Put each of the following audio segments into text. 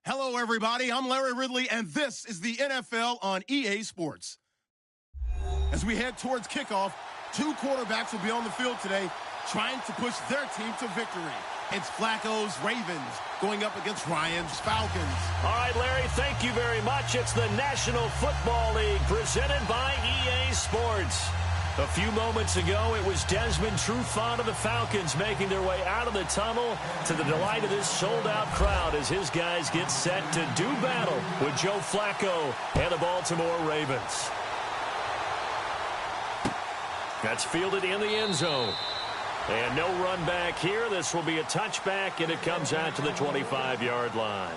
Hello, everybody. I'm Larry Ridley, and this is the NFL on EA Sports. As we head towards kickoff, two quarterbacks will be on the field today trying to push their team to victory. It's Flacco's Ravens going up against Ryan's Falcons. All right, Larry, thank you very much. It's the National Football League presented by EA Sports. A few moments ago, it was Desmond Trufant of the Falcons making their way out of the tunnel to the delight of this sold-out crowd as his guys get set to do battle with Joe Flacco and the Baltimore Ravens. That's fielded in the end zone. And no run back here. This will be a touchback, and it comes out to the 25-yard line.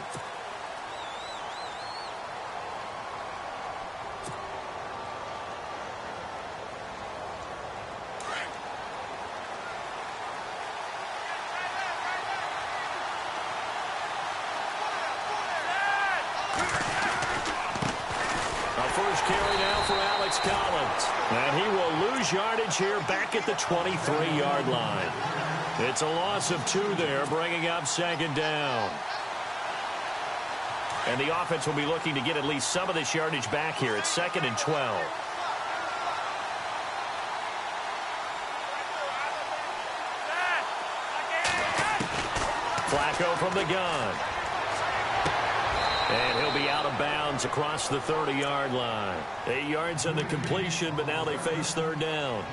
First carry now for Alex Collins. And he will lose yardage here back at the 23-yard line. It's a loss of 2 there, bringing up second down. And the offense will be looking to get at least some of this yardage back here at 2nd and 12. Flacco from the gun. And he'll be out of bounds across the 30-yard line. 8 yards on the completion, but now they face third down.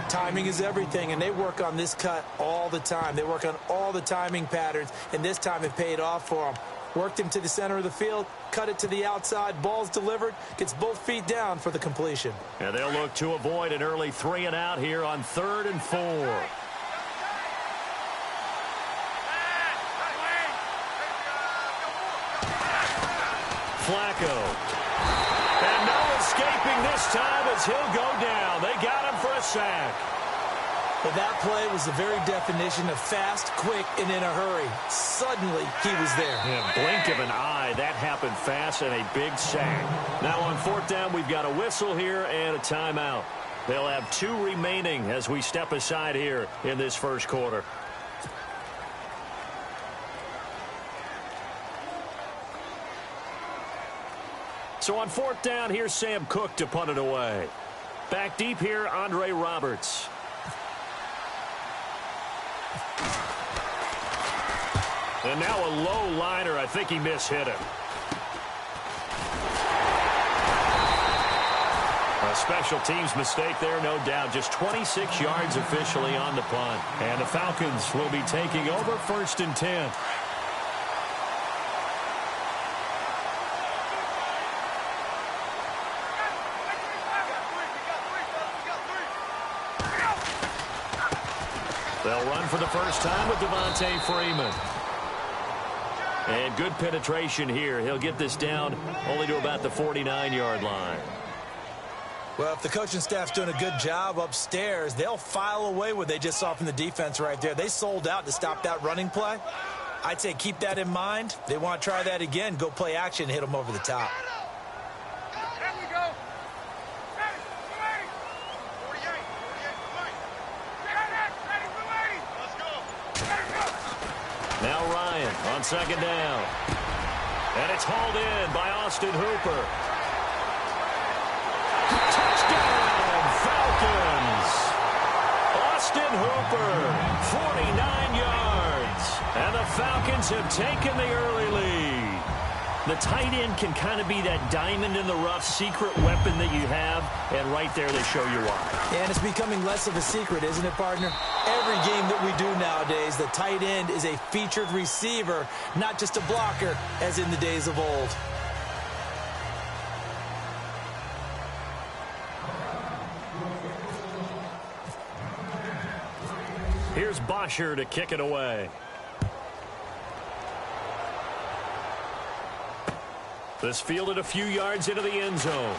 Timing is everything, and they work on this cut all the time. They work on all the timing patterns, and this time it paid off for them. Worked him to the center of the field, cut it to the outside, ball's delivered, gets both feet down for the completion. And they'll look to avoid an early 3 and out here on 3rd and 4. Flacco. And no escaping this time as he'll go down. They got him for a sack. But that play was the very definition of fast, quick, and in a hurry. Suddenly, he was there. Yeah, blink of an eye. That happened fast and a big sack. Now on 4th down, we've got a whistle here and a timeout. They'll have 2 remaining as we step aside here in this first quarter. So on 4th down, here's Sam Cook to punt it away. Back deep here, Andre Roberts. And now a low liner. I think he mishit him. A special teams mistake there, no doubt. Just 26 yards officially on the punt. And the Falcons will be taking over 1st and 10. They'll run for the first time with Devontae Freeman. And good penetration here. He'll get this down only to about the 49-yard line. Well, if the coaching staff's doing a good job upstairs, they'll file away what they just saw from the defense right there. They sold out to stop that running play. I'd say keep that in mind. They want to try that again. Go play action, hit them over the top. Now Ryan on 2nd down. And it's hauled in by Austin Hooper. Touchdown, Falcons! Austin Hooper, 49 yards. And the Falcons have taken the early lead. The tight end can kind of be that diamond in the rough secret weapon that you have, and right there they show you why. And it's becoming less of a secret, isn't it, partner? Every game that we do nowadays, the tight end is a featured receiver, not just a blocker, as in the days of old. Here's Bosher to kick it away. This fielded a few yards into the end zone.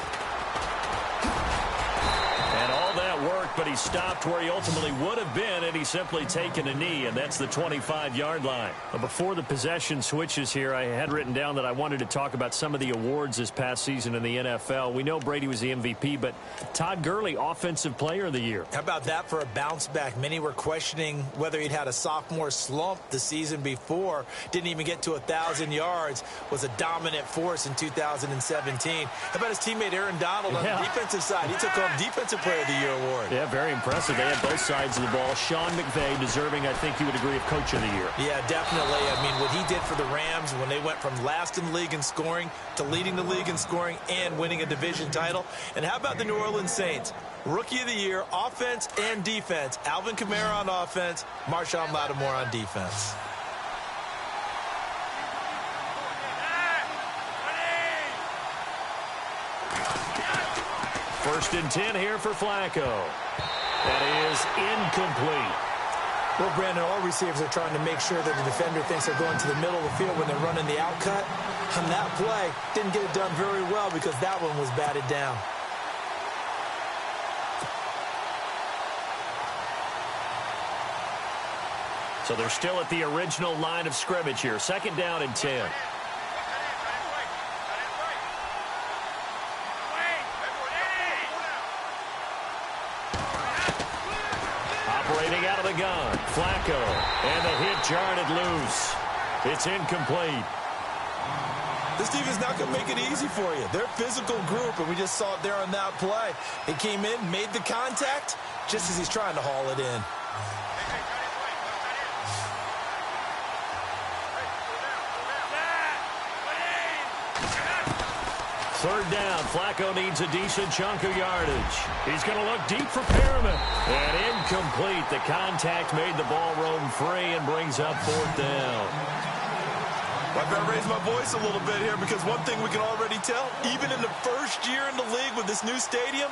And all that work but he stopped where he ultimately would have been had he simply taken a knee, and that's the 25-yard line. Before the possession switches here, I had written down that I wanted to talk about some of the awards this past season in the NFL. We know Brady was the MVP, but Todd Gurley, Offensive Player of the Year. How about that for a bounce back? Many were questioning whether he'd had a sophomore slump the season before. Didn't even get to 1,000 yards. Was a dominant force in 2017. How about his teammate Aaron Donald on the defensive side? He took home Defensive Player of the Year award. Yeah, very impressive. They had both sides of the ball. Sean McVay deserving, I think you would agree, of Coach of the Year. Yeah, definitely. I mean, what he did for the Rams when they went from last in the league in scoring to leading the league in scoring and winning a division title. And how about the New Orleans Saints? Rookie of the Year, offense and defense. Alvin Kamara on offense, Marshawn Lattimore on defense. First and 10 here for Flacco. That is incomplete. Well, Brandon, all receivers are trying to make sure that the defender thinks they're going to the middle of the field when they're running the out cut. On that play, didn't get it done very well because that one was batted down. So they're still at the original line of scrimmage here. Second down and 10. Operating out of the gun, Flacco, and the hit jarred it loose. It's incomplete. This defense is not going to make it easy for you. They're a physical group, and we just saw it there on that play. It came in, made the contact, just as he's trying to haul it in. Third down, Flacco needs a decent chunk of yardage. He's going to look deep for Perriman. And incomplete. The contact made the ball roam free and brings up fourth down. I've got to raise my voice a little bit here because one thing we can already tell, even in the first year in the league with this new stadium,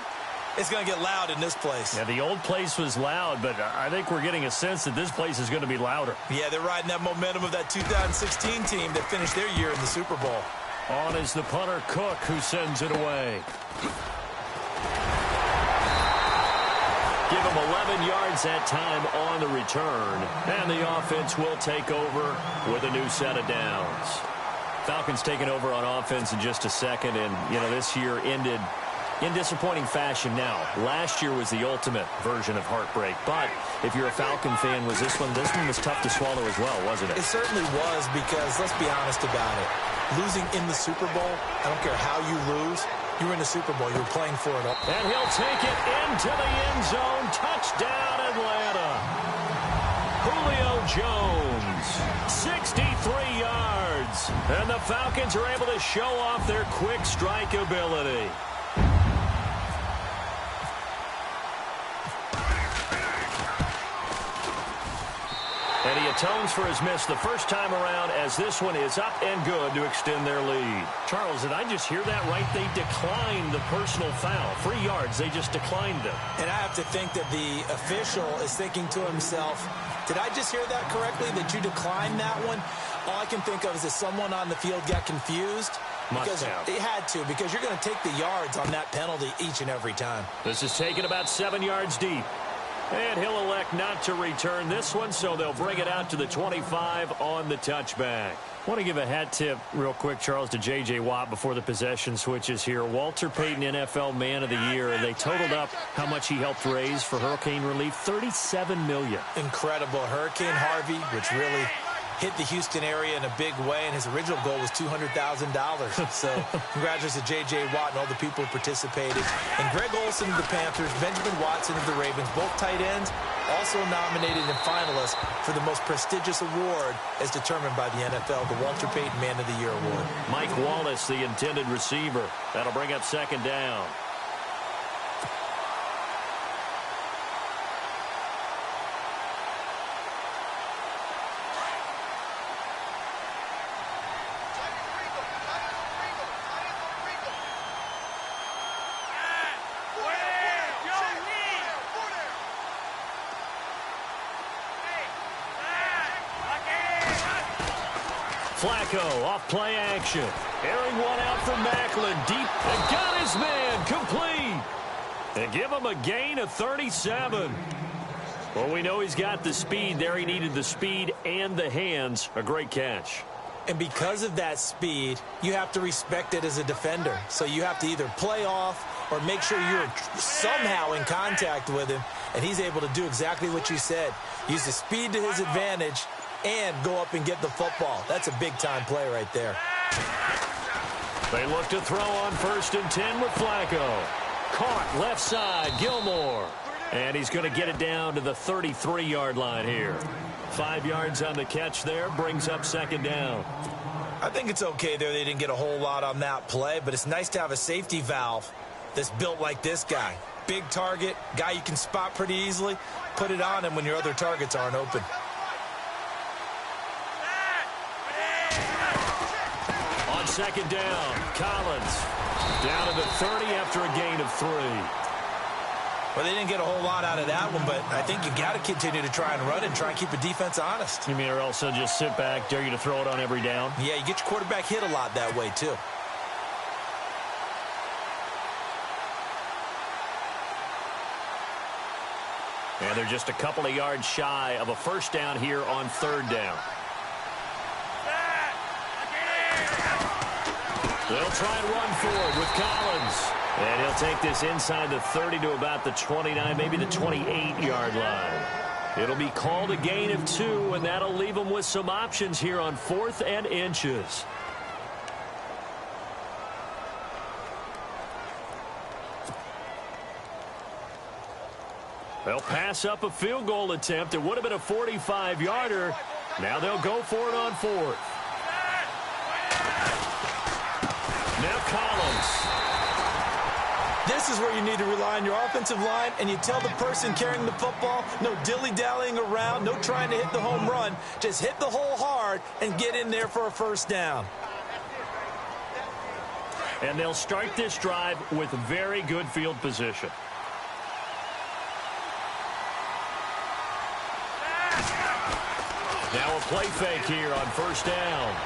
it's going to get loud in this place. Yeah, the old place was loud, but I think we're getting a sense that this place is going to be louder. Yeah, they're riding that momentum of that 2016 team that finished their year in the Super Bowl. On is the punter, Cook, who sends it away. Give him 11 yards that time on the return. And the offense will take over with a new set of downs. Falcons taking over on offense in just a second. And, you know, this year ended in disappointing fashion now. Last year was the ultimate version of heartbreak. But if you're a Falcon fan, was this one was tough to swallow as well, wasn't it? It certainly was because, let's be honest about it, losing in the Super Bowl, I don't care how you lose, you were in the Super Bowl, you were playing for it all. And he'll take it into the end zone. Touchdown, Atlanta. Julio Jones, 63 yards. And the Falcons are able to show off their quick strike ability. And he atones for his miss the first time around as this one is up and good to extend their lead. Charles, did I just hear that right? They declined the personal foul. 3 yards, they just declined them. And I have to think that the official is thinking to himself, did I just hear that correctly, that you declined that one? All I can think of is that someone on the field got confused. Because it had to, because you're going to take the yards on that penalty each and every time. This is taken about 7 yards deep. And he'll elect not to return this one, so they'll bring it out to the 25 on the touchback. I want to give a hat tip real quick, Charles, to J.J. Watt before the possession switches here. Walter Payton, NFL Man of the Year. They totaled up how much he helped raise for hurricane relief, $37 million. Incredible. Hurricane Harvey, which really hit the Houston area in a big way, and his original goal was $200,000. So congratulations to J.J. Watt and all the people who participated. And Greg Olsen of the Panthers, Benjamin Watson of the Ravens, both tight ends, also nominated and finalists for the most prestigious award as determined by the NFL, the Walter Payton Man of the Year Award. Mike Wallace, the intended receiver. That'll bring up second down. Flacco off play action. Airing one out for Macklin. Deep and got his man. Complete. And give him a gain of 37. Well, we know he's got the speed there. He needed the speed and the hands. A great catch. And because of that speed, you have to respect it as a defender. So you have to either play off or make sure you're somehow in contact with him. And he's able to do exactly what you said. Use the speed to his advantage and go up and get the football. That's a big-time play right there. They look to throw on 1st and 10 with Flacco. Caught left side, Gilmore. And he's going to get it down to the 33-yard line here. 5 yards on the catch there, brings up 2nd down. I think it's okay there. They didn't get a whole lot on that play, but it's nice to have a safety valve that's built like this guy. Big target, guy you can spot pretty easily. Put it on him when your other targets aren't open. On 2nd down, Collins down to the 30 after a gain of 3. Well, they didn't get a whole lot out of that one, but I think you got to continue to try and run and try and keep the defense honest. You mean or also just sit back, dare you to throw it on every down? Yeah, you get your quarterback hit a lot that way, too. And they're just a couple of yards shy of a 1st down here on 3rd down. They'll try and run forward with Collins. And he'll take this inside the 30 to about the 29, maybe the 28-yard line. It'll be called a gain of 2, and that'll leave them with some options here on 4th and inches. They'll pass up a field goal attempt. It would have been a 45-yarder. Now they'll go for it on 4th. Now Collins. This is where you need to rely on your offensive line, and you tell the person carrying the football, no dilly-dallying around, no trying to hit the home run. Just hit the hole hard and get in there for a 1st down. And they'll start this drive with very good field position. Now a play fake here on 1st down.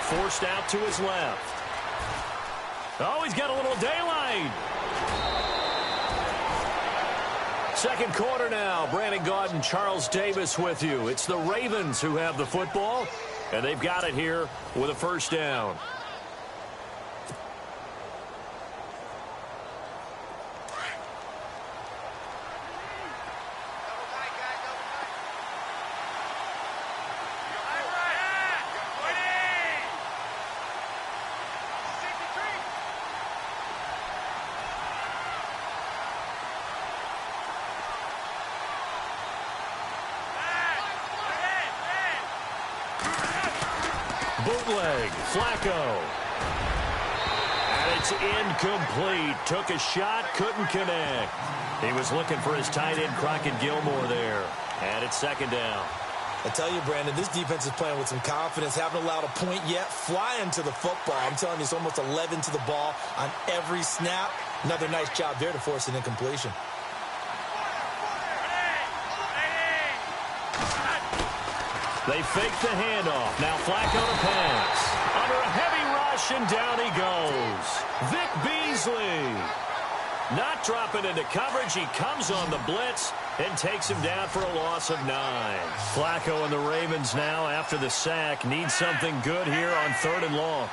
Forced out to his left. Oh, he's got a little daylight. 2nd quarter now. Brandon Gaudin and Charles Davis with you. It's the Ravens who have the football, and they've got it here with a 1st down. Bootleg, Flacco. And it's incomplete. Took a shot, couldn't connect. He was looking for his tight end, Crockett Gilmore there. And it's 2nd down. I tell you, Brandon, this defense is playing with some confidence. Haven't allowed a point yet. Flying to the football. I'm telling you, it's almost 11 to the ball on every snap. Another nice job there to force an incompletion. They fake the handoff. Now Flacco to pass. Under a heavy rush, and down he goes. Vic Beasley. Not dropping into coverage. He comes on the blitz and takes him down for a loss of 9. Flacco and the Ravens now, after the sack, need something good here on 3rd and long.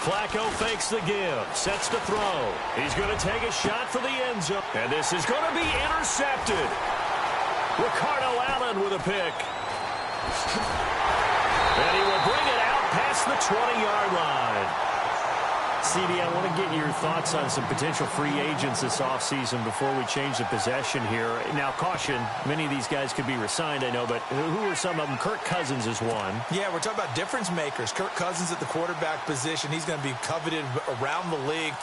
Flacco fakes the give. Sets to throw. He's going to take a shot for the end zone. And this is going to be intercepted. Ricardo Allen with a pick. And he will bring it out past the 20-yard line. CD, I want to get your thoughts on some potential free agents this offseason before we change the possession here. Now, caution, many of these guys could be re-signed, I know, but who are some of them? Kirk Cousins is one. Yeah, we're talking about difference makers. Kirk Cousins at the quarterback position. He's going to be coveted around the league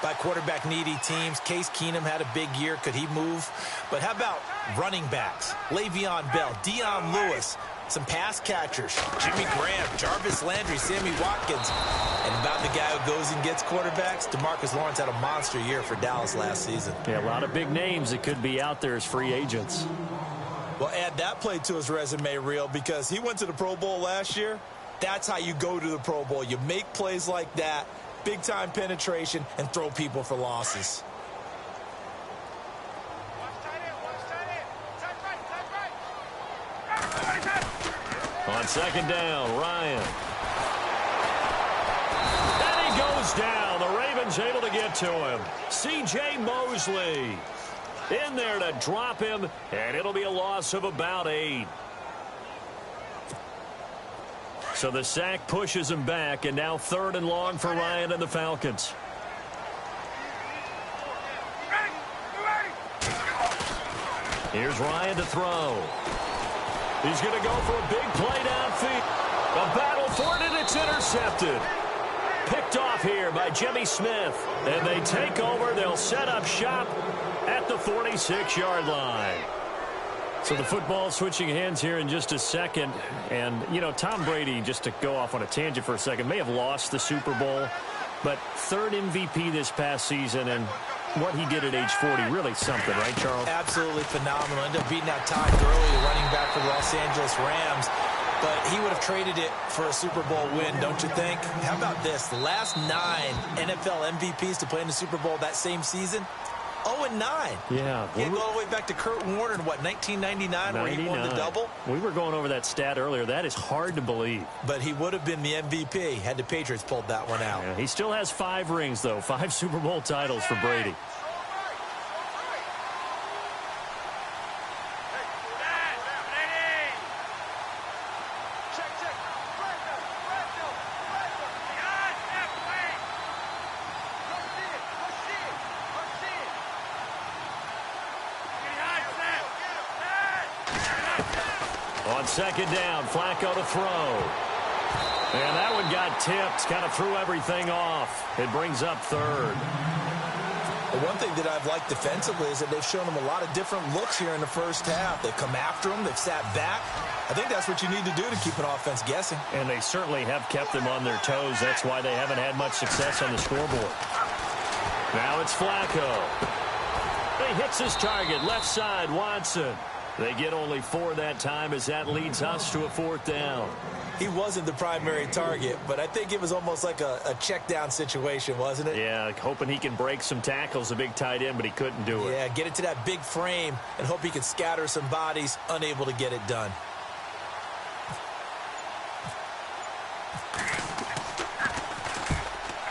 by quarterback-needy teams. Case Keenum had a big year. Could he move? But how about running backs? Le'Veon Bell, Dion Lewis, some pass catchers, Jimmy Graham, Jarvis Landry, Sammy Watkins. And about the guy who goes and gets quarterbacks, DeMarcus Lawrence had a monster year for Dallas last season. Yeah, a lot of big names that could be out there as free agents. Well, add that play to his resume reel because he went to the Pro Bowl last year. That's how you go to the Pro Bowl. You make plays like that, big-time penetration and throw people for losses. On second down, Ryan. And he goes down. The Ravens able to get to him. C.J. Mosley in there to drop him, and it'll be a loss of about 8. So the sack pushes him back, and now 3rd and long for Ryan and the Falcons. Here's Ryan to throw. He's going to go for a big play downfield. A battle for it, and it's intercepted. Picked off here by Jimmy Smith. And they take over. They'll set up shop at the 46-yard line. So the football switching hands here in just a second. And, you know, Tom Brady, just to go off on a tangent for a second, may have lost the Super Bowl. But 3rd MVP this past season, and what he did at age 40, really something, right, Charles? Absolutely phenomenal. Ended up beating out Todd Gurley, the running back for the Los Angeles Rams. But he would have traded it for a Super Bowl win, don't you think? How about this? The last 9 NFL MVPs to play in the Super Bowl that same season, 0-9. Yeah. He go all the way back to Kurt Warner in, what, 1999, where he won the double? We were going over that stat earlier. That is hard to believe. But he would have been the MVP had the Patriots pulled that one out. Yeah, he still has 5 rings, though. 5 Super Bowl titles for Brady. On second down, Flacco to throw. And that one got tipped, kind of threw everything off. It brings up 3rd. The one thing that I've liked defensively is that they've shown them a lot of different looks here in the first half. They've come after them. They've sat back. I think that's what you need to do to keep an offense guessing. And they certainly have kept them on their toes. That's why they haven't had much success on the scoreboard. Now it's Flacco. He hits his target, left side, Watson. They get only 4 that time as that leads us to a 4th down. He wasn't the primary target, but I think it was almost like a check down situation, wasn't it? Yeah, hoping he can break some tackles, a big tight end, but he couldn't do it. Yeah, get it to that big frame and hope he can scatter some bodies, unable to get it done.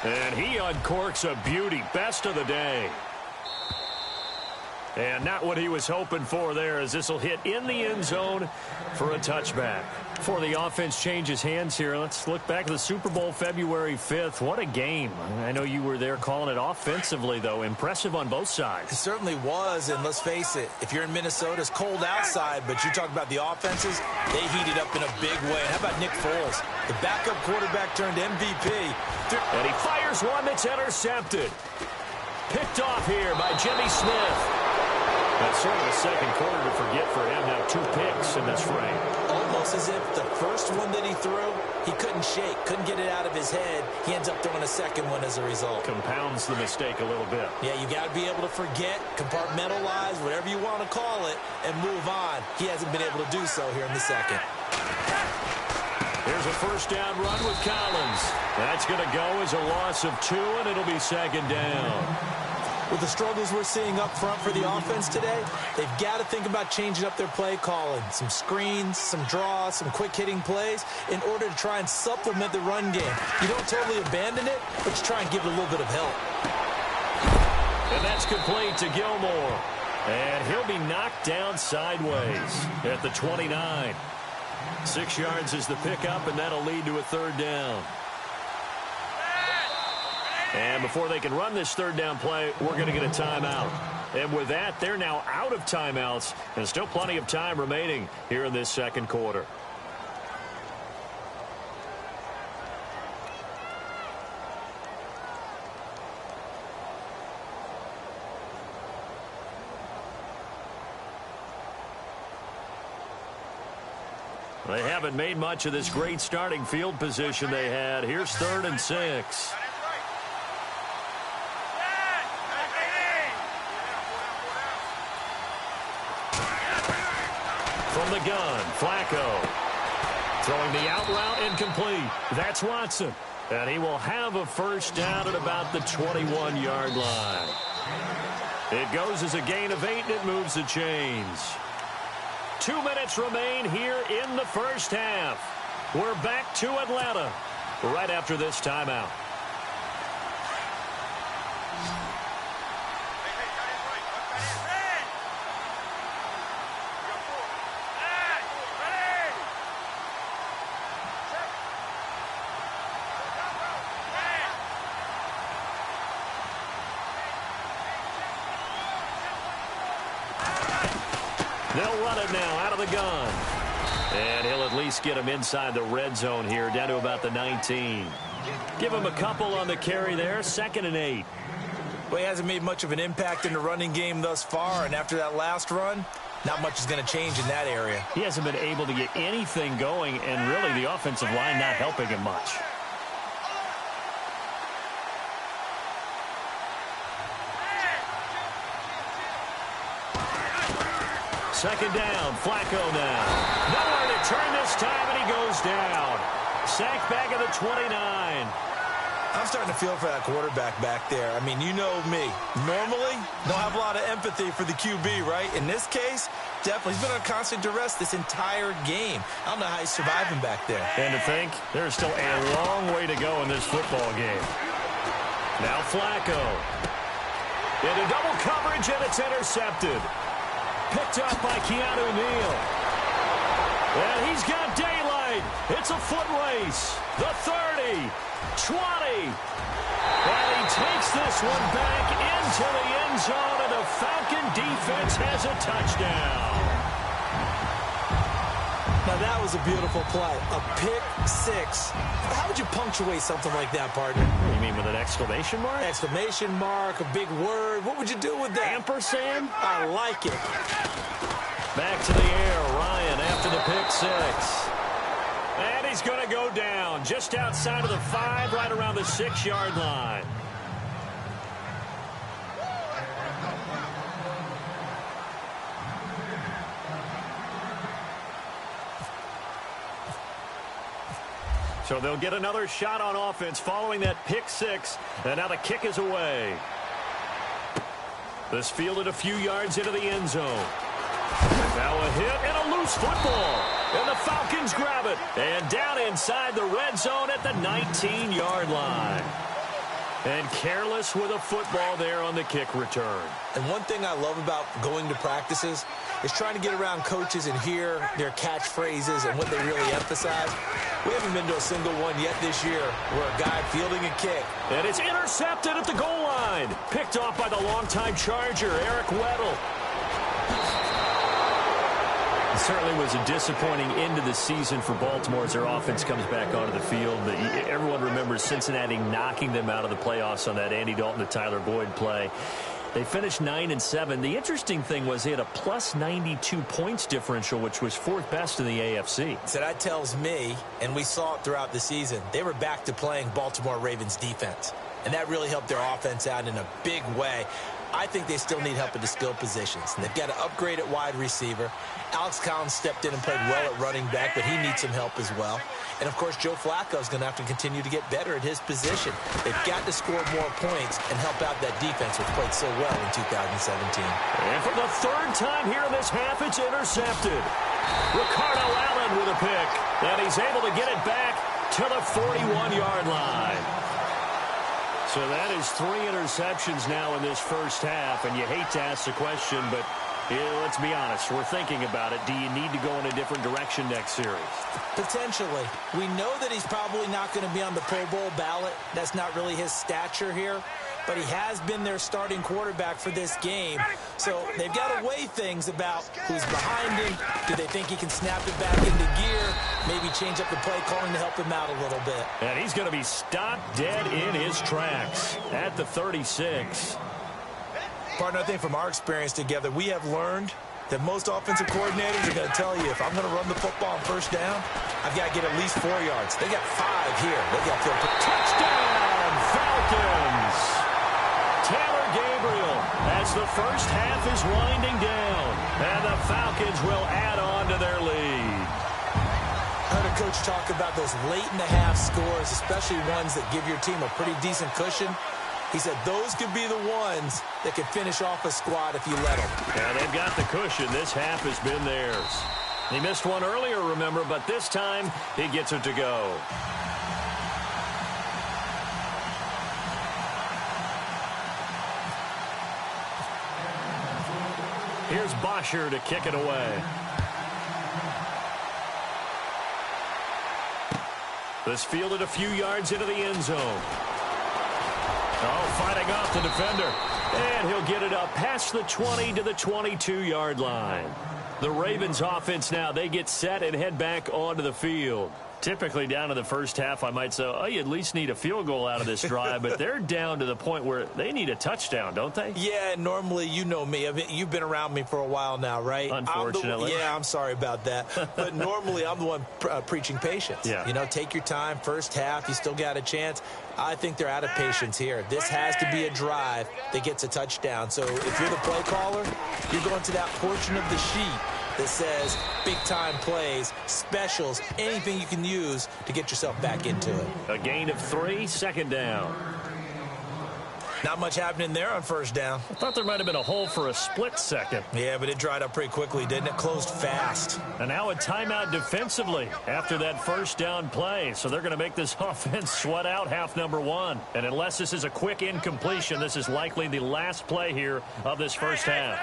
And he uncorks a beauty, best of the day. And not what he was hoping for there, as this will hit in the end zone for a touchback. Before the offense changes hands here, let's look back at the Super Bowl February 5th. What a game. I know you were there calling it offensively, though. Impressive on both sides. It certainly was, and let's face it, if you're in Minnesota, it's cold outside, but you talk about the offenses, they heated up in a big way. How about Nick Foles, the backup quarterback turned MVP? And he fires one that's intercepted. Picked off here by Jimmy Smith. That's sort of a second quarter to forget for him. Now 2 picks in this frame. Almost as if the first one that he threw, he couldn't shake, couldn't get it out of his head. He ends up throwing a second one as a result. Compounds the mistake a little bit. Yeah, you got to be able to forget, compartmentalize, whatever you want to call it, and move on. He hasn't been able to do so here in the second. Here's a 1st down run with Collins. That's going to go as a loss of 2, and it'll be 2nd down. With the struggles we're seeing up front for the offense today, they've got to think about changing up their play calling. Some screens, some draws, some quick-hitting plays in order to try and supplement the run game. You don't totally abandon it, but you try and give it a little bit of help. And that's complete to Gilmore. And he'll be knocked down sideways at the 29. 6 yards is the pickup, and that'll lead to a 3rd down. And before they can run this 3rd down play, we're going to get a timeout. And with that, they're now out of timeouts. And still plenty of time remaining here in this second quarter. They haven't made much of this great starting field position they had. Here's 3rd and 6. From the gun, Flacco. Throwing the out route incomplete. That's Watson. And he will have a first down at about the 21-yard line. It goes as a gain of 8, and it moves the chains. 2 minutes remain here in the first half. We're back to Atlanta right after this timeout. They'll run it now out of the gun. And he'll at least get him inside the red zone here, down to about the 19. Give him a couple on the carry there, 2nd and 8. Well, he hasn't made much of an impact in the running game thus far, and after that last run, not much is going to change in that area. He hasn't been able to get anything going, and really the offensive line not helping him much. Second down, Flacco now. Nowhere to turn this time, and he goes down. Sacked back at the 29. I'm starting to feel for that quarterback back there. I mean, you know me. Normally, don't have a lot of empathy for the QB, right? In this case, definitely. He's been on constant duress this entire game. I don't know how he's surviving back there. And to think, there's still a long way to go in this football game. Now Flacco. Into double coverage, and it's intercepted. Picked up by Keanu Neal. And he's got daylight. It's a foot race. The 30, 20. And he takes this one back into the end zone, and the Falcon defense has a touchdown. Now, that was a beautiful play. A pick six. How would you punctuate something like that, partner? You mean with an exclamation mark? Exclamation mark, a big word. What would you do with that? Ampersand? I like it. Back to the air, Ryan after the pick six. And he's going to go down just outside of the 5, right around the 6-yard line. So they'll get another shot on offense following that pick six. And now the kick is away. This fielded a few yards into the end zone. Now a hit and a loose football. And the Falcons grab it. And down inside the red zone at the 19-yard line. And careless with a football there on the kick return. And one thing I love about going to practices is trying to get around coaches and hear their catchphrases and what they really emphasize. We haven't been to a single one yet this year where a guy fielding a kick. And it's intercepted at the goal line. Picked off by the longtime Charger, Eric Weddle. It certainly was a disappointing end of the season for Baltimore as their offense comes back onto the field. But everyone remembers Cincinnati knocking them out of the playoffs on that Andy Dalton to Tyler Boyd play. They finished 9-7. The interesting thing was they had a plus 92 points differential, which was 4th best in the AFC. So that tells me, and we saw it throughout the season, they were back to playing Baltimore Ravens defense. And that really helped their offense out in a big way. I think they still need help at the skill positions. And they've got to upgrade at wide receiver. Alex Collins stepped in and played well at running back, but he needs some help as well. And, of course, Joe Flacco is going to have to continue to get better at his position. They've got to score more points and help out that defense, which played so well in 2017. And for the 3rd time here in this half, it's intercepted. Ricardo Allen with a pick. And he's able to get it back to the 41-yard line. So that is 3 interceptions now in this first half. And you hate to ask the question, but let's be honest. We're thinking about it. Do you need to go in a different direction next series? Potentially. We know that he's probably not going to be on the Pro Bowl ballot. That's not really his stature here. But he has been their starting quarterback for this game. So they've got to weigh things about who's behind him. Do they think he can snap it back into gear? Maybe change up the play calling to help him out a little bit. And he's going to be stopped dead in his tracks at the 36. Partner, I think from our experience together, we have learned that most offensive coordinators are going to tell you, if I'm going to run the football on first down, I've got to get at least 4 yards. They got 5 here. They got to touchdown, Falcons! Taylor Gabriel as the first half is winding down. And the Falcons will add on to their lead. I heard a coach talk about those late-in-the-half scores, especially ones that give your team a pretty decent cushion. He said those could be the ones that could finish off a squad if you let them. Yeah, they've got the cushion. This half has been theirs. He missed one earlier, remember, but this time he gets it to go. Here's Bosher to kick it away. This fielded a few yards into the end zone. Oh, fighting off the defender. And he'll get it up past the 20 to the 22-yard line. The Ravens offense now, they get set and head back onto the field. Typically down to the first half, I might say, oh, you at least need a field goal out of this drive, but they're down to the point where they need a touchdown, don't they? Yeah, normally, you know me. You've been around me for a while now, right? Unfortunately. I'm sorry about that. But normally, I'm the one preaching patience. Yeah. You know, take your time. First half, you still got a chance. I think they're out of patience here. This has to be a drive that gets a touchdown. So if you're the play caller, you're going to that portion of the sheet that says big-time plays, specials, anything you can use to get yourself back into it. A gain of 3, second down. Not much happening there on first down. I thought there might have been a hole for a split second. Yeah, but it dried up pretty quickly, didn't it? Closed fast. And now a timeout defensively after that first down play. So they're going to make this offense sweat out half number 1. And unless this is a quick incompletion, this is likely the last play here of this first half.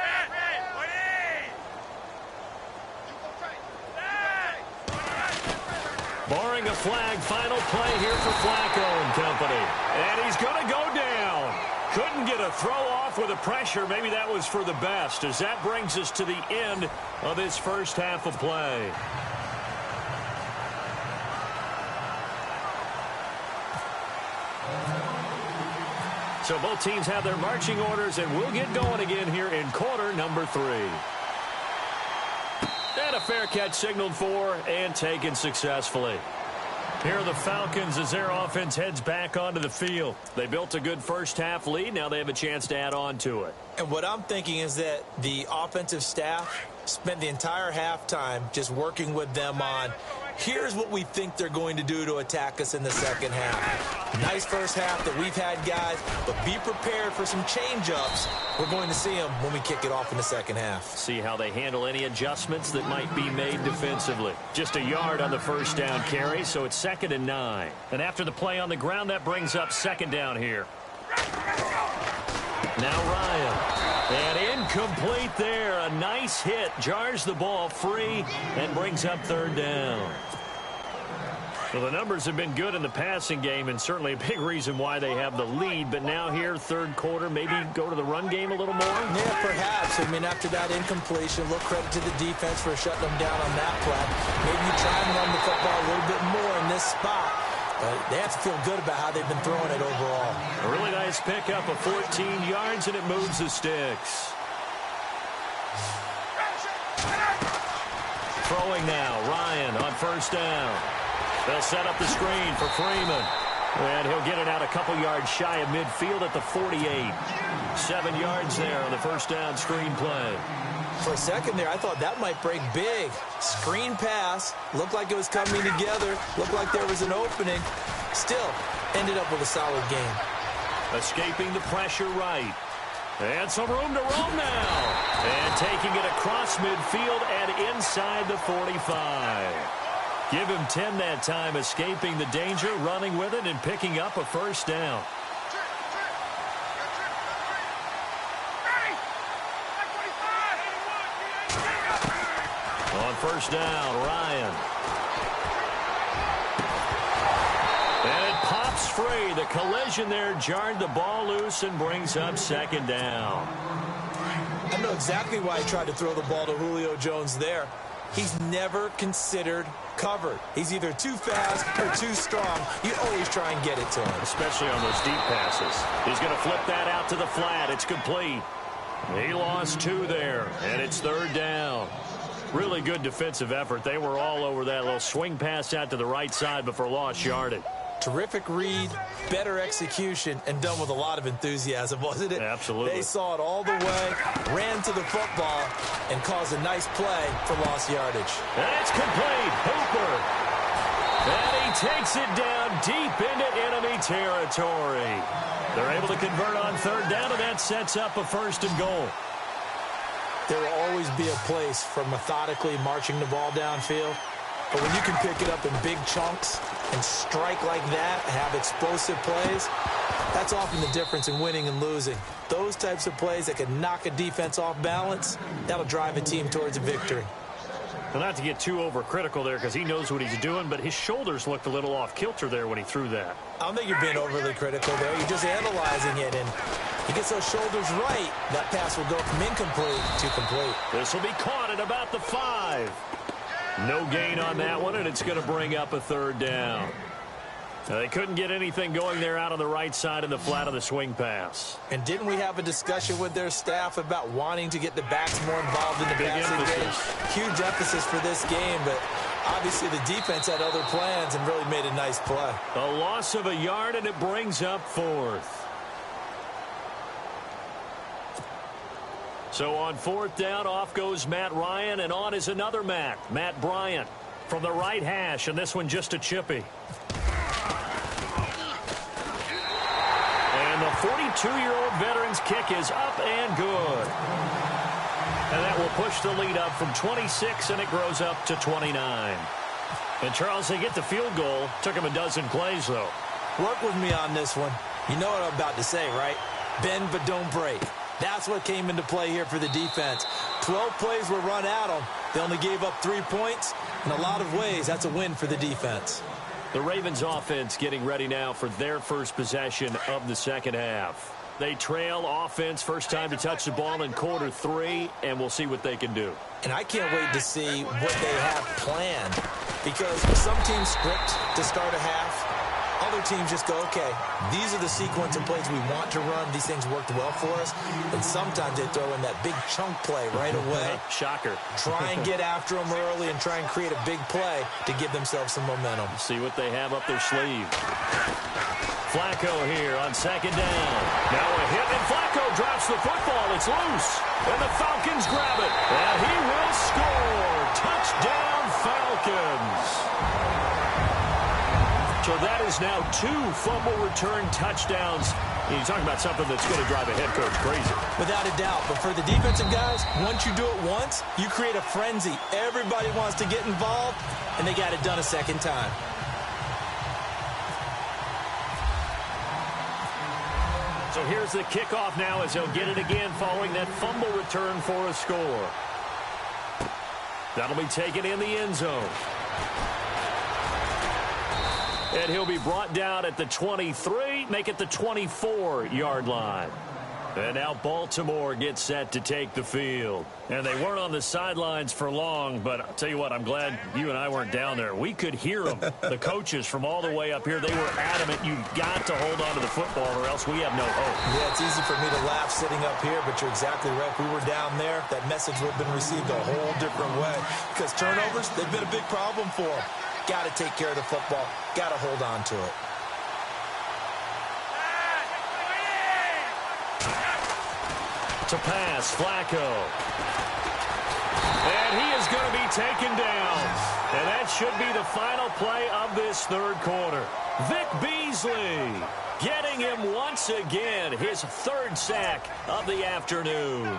Barring a flag, final play here for Flacco and company. And he's going to go down. Couldn't get a throw off with the pressure. Maybe that was for the best, as that brings us to the end of this first half of play. So both teams have their marching orders, and we'll get going again here in quarter number 3. And a fair catch signaled for and taken successfully. Here are the Falcons as their offense heads back onto the field. They built a good first half lead. Now they have a chance to add on to it. And what I'm thinking is that the offensive staff spent the entire halftime just working with them on, here's what we think they're going to do to attack us in the second half. Nice first half that we've had, guys, but be prepared for some change-ups. We're going to see them when we kick it off in the second half. See how they handle any adjustments that might be made defensively. Just a yard on the first down carry, so it's 2nd and 9. And after the play on the ground, that brings up 2nd down here. Now Ryan. And incomplete there. A nice hit. Jars the ball free and brings up 3rd down. So the numbers have been good in the passing game, and certainly a big reason why they have the lead. But now here, third quarter, maybe go to the run game a little more? Yeah, perhaps. I mean, after that incompletion, a little credit to the defense for shutting them down on that play. Maybe you try and run the football a little bit more in this spot. But they have to feel good about how they've been throwing it overall. A really nice pickup of 14 yards, and it moves the sticks. Throwing now, Ryan on first down. They'll set up the screen for Freeman. And he'll get it out a couple yards shy of midfield at the 48. 7 yards there on the first down screen play. For a second there, I thought that might break big. Screen pass. Looked like it was coming together. Looked like there was an opening. Still, ended up with a solid game. Escaping the pressure right. And some room to roam now. And taking it across midfield and inside the 45. Give him 10 that time, escaping the danger, running with it, and picking up a first down. On first down, Ryan. And it pops free. The collision there jarred the ball loose and brings up second down. I know exactly why he tried to throw the ball to Julio Jones there. He's never considered covered. He's either too fast or too strong. You always try and get it to him. Especially on those deep passes. He's going to flip that out to the flat. It's complete. He lost 2 there, and it's third down. Really good defensive effort. They were all over that little swing pass out to the right side before lost yardage. Terrific read, better execution, and done with a lot of enthusiasm, wasn't it? Absolutely. They saw it all the way, ran to the football, and caused a nice play for lost yardage. And it's complete. Hooper. And he takes it down deep into enemy territory. They're able to convert on third down, and that sets up a 1st and goal. There will always be a place for methodically marching the ball downfield. But when you can pick it up in big chunks and strike like that, have explosive plays, that's often the difference in winning and losing. Those types of plays that can knock a defense off balance, that'll drive a team towards a victory. Well, not to get too overcritical there because he knows what he's doing, but his shoulders looked a little off kilter there when he threw that. I don't think you're being overly critical there. You're just analyzing it, and he gets those shoulders right. That pass will go from incomplete to complete. This will be caught at about the 5. No gain on that one, and it's going to bring up a 3rd down. Now, they couldn't get anything going there out on the right side in the flat of the swing pass. And didn't we have a discussion with their staff about wanting to get the backs more involved in the passing game? Huge emphasis for this game, but obviously the defense had other plans and really made a nice play. A loss of a yard, and it brings up 4th. So on 4th down, off goes Matt Ryan, and on is another Matt Bryant from the right hash, and this one just a chippy. And the 42-year-old veteran's kick is up and good. And that will push the lead up from 26, and it grows up to 29. And, Charles, they get the field goal. Took him a dozen plays, though. Work with me on this one. You know what I'm about to say, right? Bend but don't break. That's what came into play here for the defense. 12 plays were run at them. They only gave up 3 points. In a lot of ways, that's a win for the defense. The Ravens offense getting ready now for their first possession of the second half. They trail offense, first time to touch the ball in quarter 3, and we'll see what they can do. And I can't wait to see what they have planned, because some teams script to start a half. Other teams just go, okay, these are the sequence of plays we want to run. These things worked well for us. And sometimes they throw in that big chunk play right away. Shocker. Try and get after them early and try and create a big play to give themselves some momentum. See what they have up their sleeve. Flacco here on 2nd down. Now a hit, and Flacco drops the football. It's loose. And the Falcons grab it. And he will score. Touchdown, Falcons. So that is now 2 fumble return touchdowns. You're talking about something that's going to drive a head coach crazy. Without a doubt. But for the defensive guys, once you do it once, you create a frenzy. Everybody wants to get involved, and they got it done a second time. So here's the kickoff now as they'll get it again following that fumble return for a score. That'll be taken in the end zone. And he'll be brought down at the 23, make it the 24-yard line. And now Baltimore gets set to take the field. And they weren't on the sidelines for long, but I'll tell you what, I'm glad you and I weren't down there. We could hear them, the coaches from all the way up here. They were adamant, you've got to hold on to the football or else we have no hope. Yeah, it's easy for me to laugh sitting up here, but you're exactly right. If we were down there, that message would have been received a whole different way. Because turnovers, they've been a big problem for them. Got to take care of the football. Got to hold on to it. To pass, Flacco. And he is going to be taken down. And that should be the final play of this 3rd quarter. Vic Beasley getting him once again, his 3rd sack of the afternoon.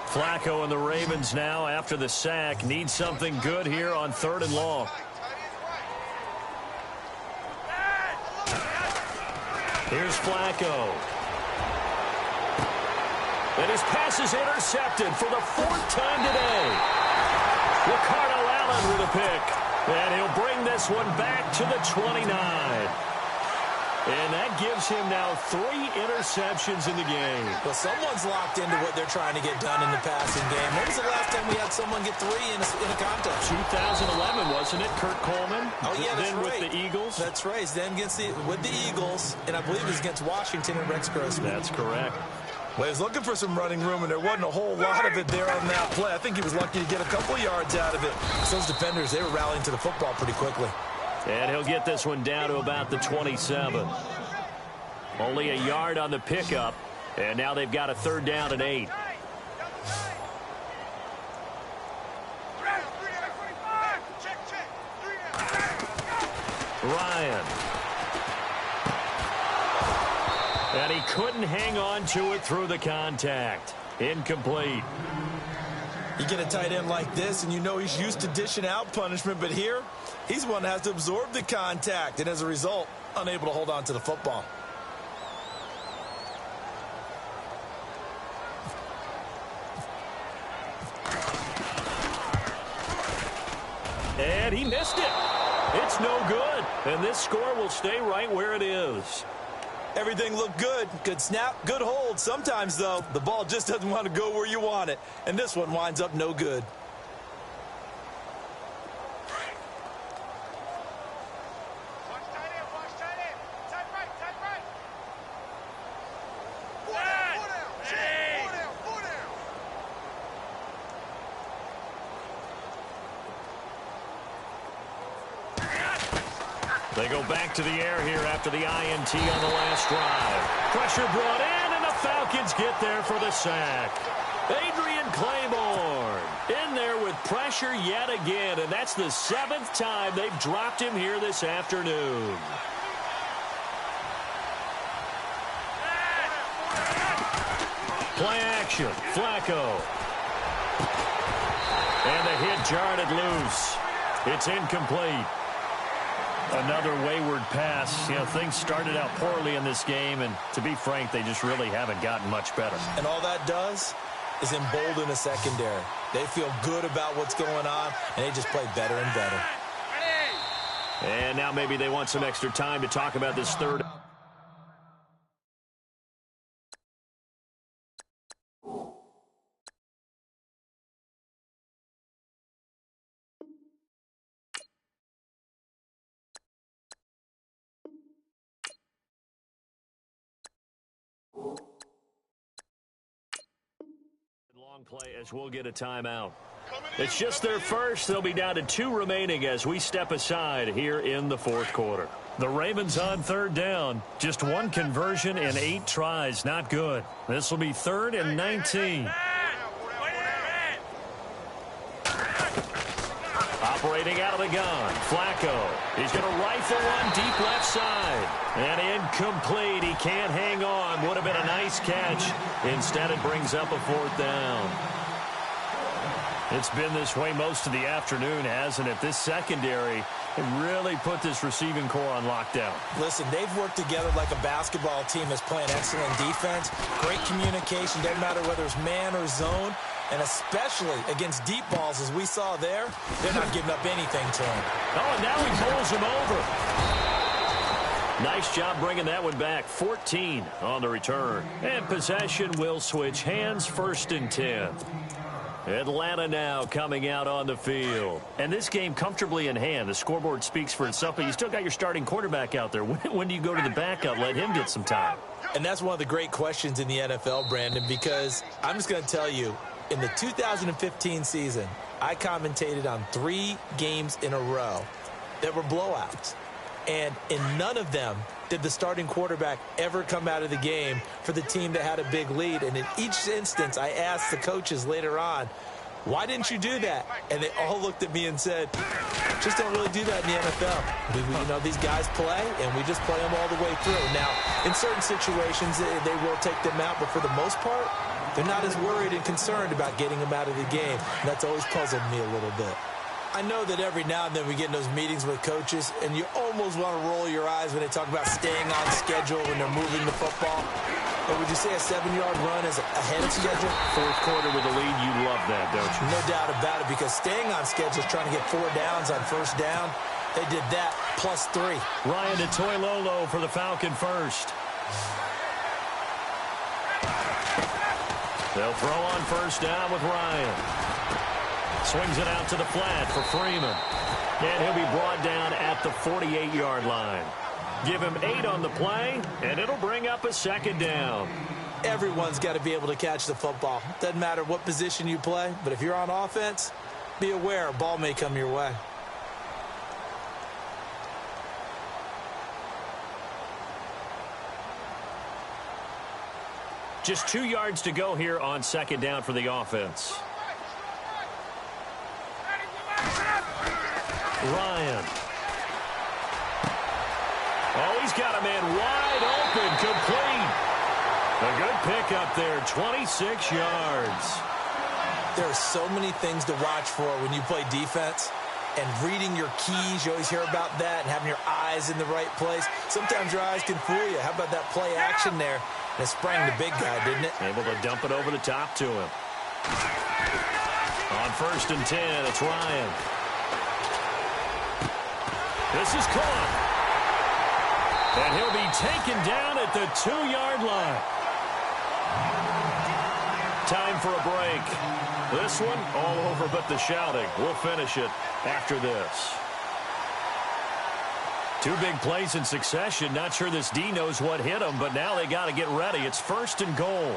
Flacco and the Ravens now, after the sack, need something good here on 3rd and long. Here's Flacco. And his pass is intercepted for the 4th time today. Ricardo Allen with a pick. And he'll bring this one back to the 29. And that gives him now 3 interceptions in the game. Well, someone's locked into what they're trying to get done in the passing game. When was the last time we had someone get 3 in a contest? 2011, wasn't it? Kurt Coleman. Oh, yeah, that's then right. With the Eagles. That's right. Then with the Eagles, and I believe it was against Washington and Rex Grossman. That's correct. Well, he was looking for some running room, and there wasn't a whole lot of it there on that play. I think he was lucky to get a couple yards out of it. Those defenders, they were rallying to the football pretty quickly. And he'll get this one down to about the 27. Only a yard on the pickup, and now they've got a 3rd down and 8. Ryan. And he couldn't hang on to it through the contact. Incomplete. You get a tight end like this, and you know he's used to dishing out punishment, but here, he's one that has to absorb the contact, and as a result, unable to hold on to the football. And he missed it. It's no good. And this score will stay right where it is. Everything looked good. Good snap, good hold. Sometimes, though, the ball just doesn't want to go where you want it. And this one winds up no good. They go back to the air here after the INT on the last drive. Pressure brought in, and the Falcons get there for the sack. Adrian Claiborne in there with pressure yet again, and that's the 7th time they've dropped him here this afternoon. Play action, Flacco. And the hit jarred it loose. It's incomplete. Another wayward pass. You know, things started out poorly in this game, and to be frank, they just really haven't gotten much better. And all that does is embolden a secondary. They feel good about what's going on, and they just play better and better. And now maybe they want some extra time to talk about this third. Long play as we'll get a timeout. It's just their first. They'll be down to 2 remaining as we step aside here in the 4th quarter. The Ravens on 3rd down. Just 1 conversion in 8 tries. Not good. This will be 3rd and 19. Operating out of the gun, Flacco. He's going to rifle one deep left side. And incomplete. He can't hang on. Would have been a nice catch. Instead, it brings up a 4th down. It's been this way most of the afternoon, hasn't it? This secondary really put this receiving core on lockdown. Listen, they've worked together like a basketball team that's playing excellent defense. Great communication. Doesn't matter whether it's man or zone. And especially against deep balls, as we saw there, they're not giving up anything to him. Oh, and now he pulls him over. Nice job bringing that one back. 14 on the return. And possession will switch hands, 1st and 10. Atlanta now coming out on the field. And this game comfortably in hand. The scoreboard speaks for itself, but you still got your starting quarterback out there. When do you go to the backup? Let him get some time. And that's one of the great questions in the NFL, Brandon, because I'm just going to tell you, in the 2015 season, I commentated on 3 games in a row that were blowouts. And in none of them did the starting quarterback ever come out of the game for the team that had a big lead. And in each instance, I asked the coaches later on, why didn't you do that? And they all looked at me and said, just don't really do that in the NFL. You know, these guys play, and we just play them all the way through. Now, in certain situations, they will take them out, but for the most part, they're not as worried and concerned about getting them out of the game. And that's always puzzled me a little bit. I know that every now and then we get in those meetings with coaches, and you almost want to roll your eyes when they talk about staying on schedule when they're moving the football. But would you say a 7-yard run is ahead of schedule? 4th quarter with a lead, you love that, don't you? No doubt about it, because staying on schedule is trying to get 4 downs on 1st down. They did that plus 3. Ryan Toilolo for the Falcon first. They'll throw on 1st down with Ryan. Swings it out to the flat for Freeman. And he'll be brought down at the 48-yard line. Give him 8 on the play, and it'll bring up a 2nd down. Everyone's got to be able to catch the football. Doesn't matter what position you play, but if you're on offense, be aware a ball may come your way. Just 2 yards to go here on 2nd down for the offense. Ryan. Oh, he's got a man wide open, complete. A good pickup there, 26 yards. There are so many things to watch for when you play defense. And reading your keys, you always hear about that, and having your eyes in the right place. Sometimes your eyes can fool you. How about that play action there? And it sprang the big guy, didn't it? Able to dump it over the top to him. On 1st and 10, it's Ryan. This is caught. And he'll be taken down at the 2-yard line. Time for a break. This one all over but the shouting. We'll finish it after this. 2 big plays in succession. Not sure this D knows what hit him, but now they got to get ready. It's 1st and goal.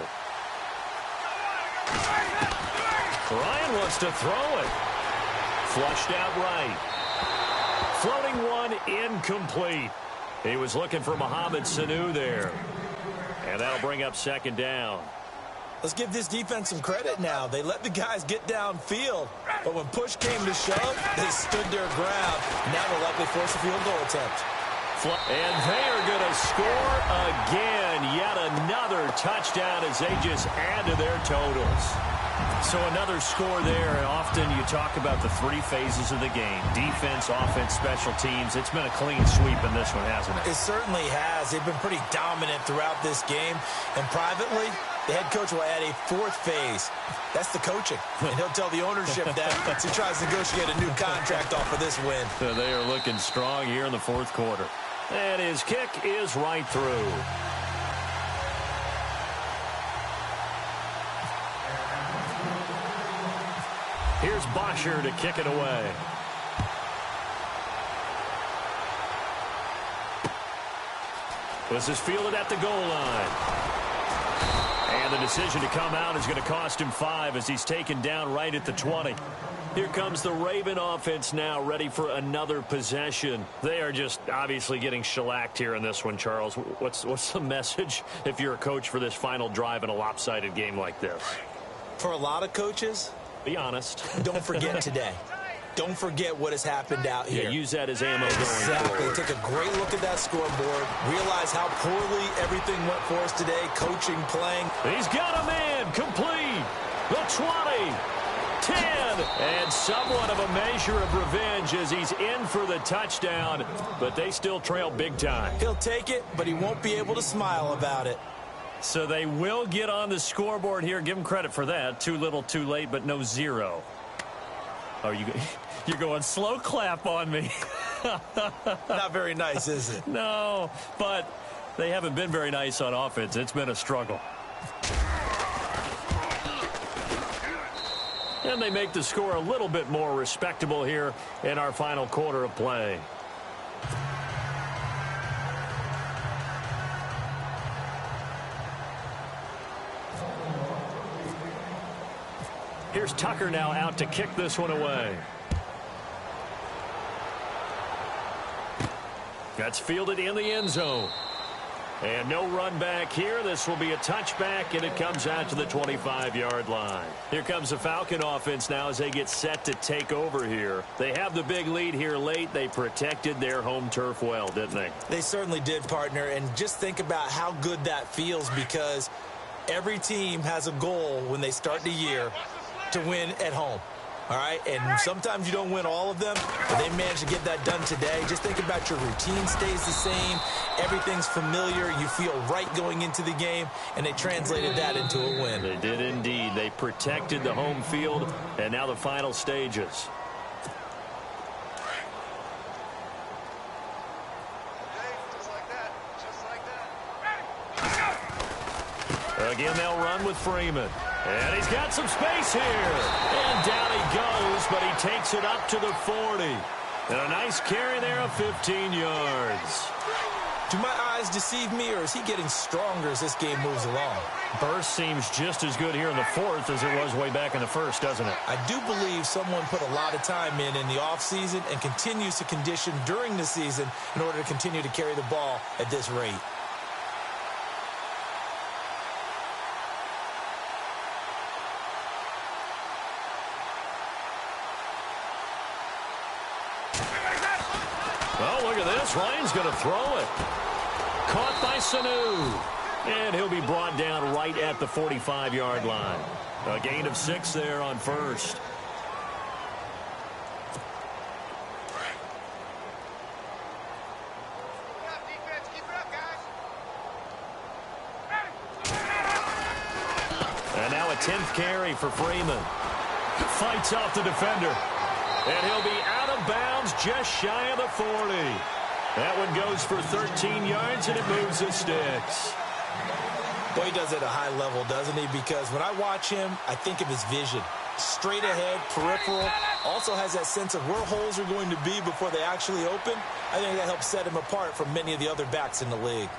Ryan wants to throw it. Flushed out right. Floating one incomplete. He was looking for Mohamed Sanu there. And that'll bring up 2nd down. Let's give this defense some credit now. They let the guys get downfield, but when push came to shove, they stood their ground. Now they'll likely force a field goal attempt. And they are going to score again. Yet another touchdown as they just add to their totals. So another score there. And often you talk about the 3 phases of the game. Defense, offense, special teams. It's been a clean sweep in this one, hasn't it? It certainly has. They've been pretty dominant throughout this game. And privately, the head coach will add a 4th phase. That's the coaching. And he'll tell the ownership that as he tries to negotiate a new contract off of this win. So they are looking strong here in the 4th quarter. And his kick is right through. Here's Bosher to kick it away. This is fielded at the goal line. And the decision to come out is going to cost him 5 as he's taken down right at the 20. Here comes the Raven offense now, ready for another possession. They are just obviously getting shellacked here in this one, Charles. What's the message if you're a coach for this final drive in a lopsided game like this? For a lot of coaches, be honest. Don't forget today. Don't forget what has happened out here. Yeah, use that as ammo going Exactly. forward. Take a great look at that scoreboard. Realize how poorly everything went for us today. Coaching, playing. He's got a man. Complete. The 20. 10. And somewhat of a measure of revenge as he's in for the touchdown. But they still trail big time. He'll take it, but he won't be able to smile about it. So they will get on the scoreboard here. Give him credit for that. Too little, too late, but no 0. Oh, you're going slow clap on me. Not very nice, is it? No, but they haven't been very nice on offense. It's been a struggle. And they make the score a little bit more respectable here in our final quarter of play. Here's Tucker now out to kick this one away. That's fielded in the end zone. And no run back here. This will be a touchback, and it comes out to the 25-yard line. Here comes the Falcon offense now as they get set to take over here. They have the big lead here late. They protected their home turf well, didn't they? They certainly did, partner. And just think about how good that feels, because every team has a goal when they start the year to win at home. All right, and sometimes you don't win all of them, but they managed to get that done today. Just think about your routine stays the same. Everything's familiar. You feel right going into the game, and they translated that into a win. They did indeed. They protected the home field, and now the final stages. Again, they'll run with Freeman. And he's got some space here. And down he goes, but he takes it up to the 40. And a nice carry there of 15 yards. Do my eyes deceive me, or is he getting stronger as this game moves along? Burst seems just as good here in the 4th as it was way back in the 1st, doesn't it? I do believe someone put a lot of time in the offseason and continues to condition during the season in order to continue to carry the ball at this rate. Oh, look at this. Ryan's going to throw it. Caught by Sanu. And he'll be brought down right at the 45-yard line. A gain of 6 there on first. And now a 10th carry for Freeman. Fights off the defender. And he'll be out of bounds just shy of the 40. That one goes for 13 yards, and it moves the sticks. Boy, he does it at a high level, doesn't he? Because when I watch him, I think of his vision. Straight ahead, peripheral. Also has that sense of where holes are going to be before they actually open. I think that helps set him apart from many of the other backs in the league.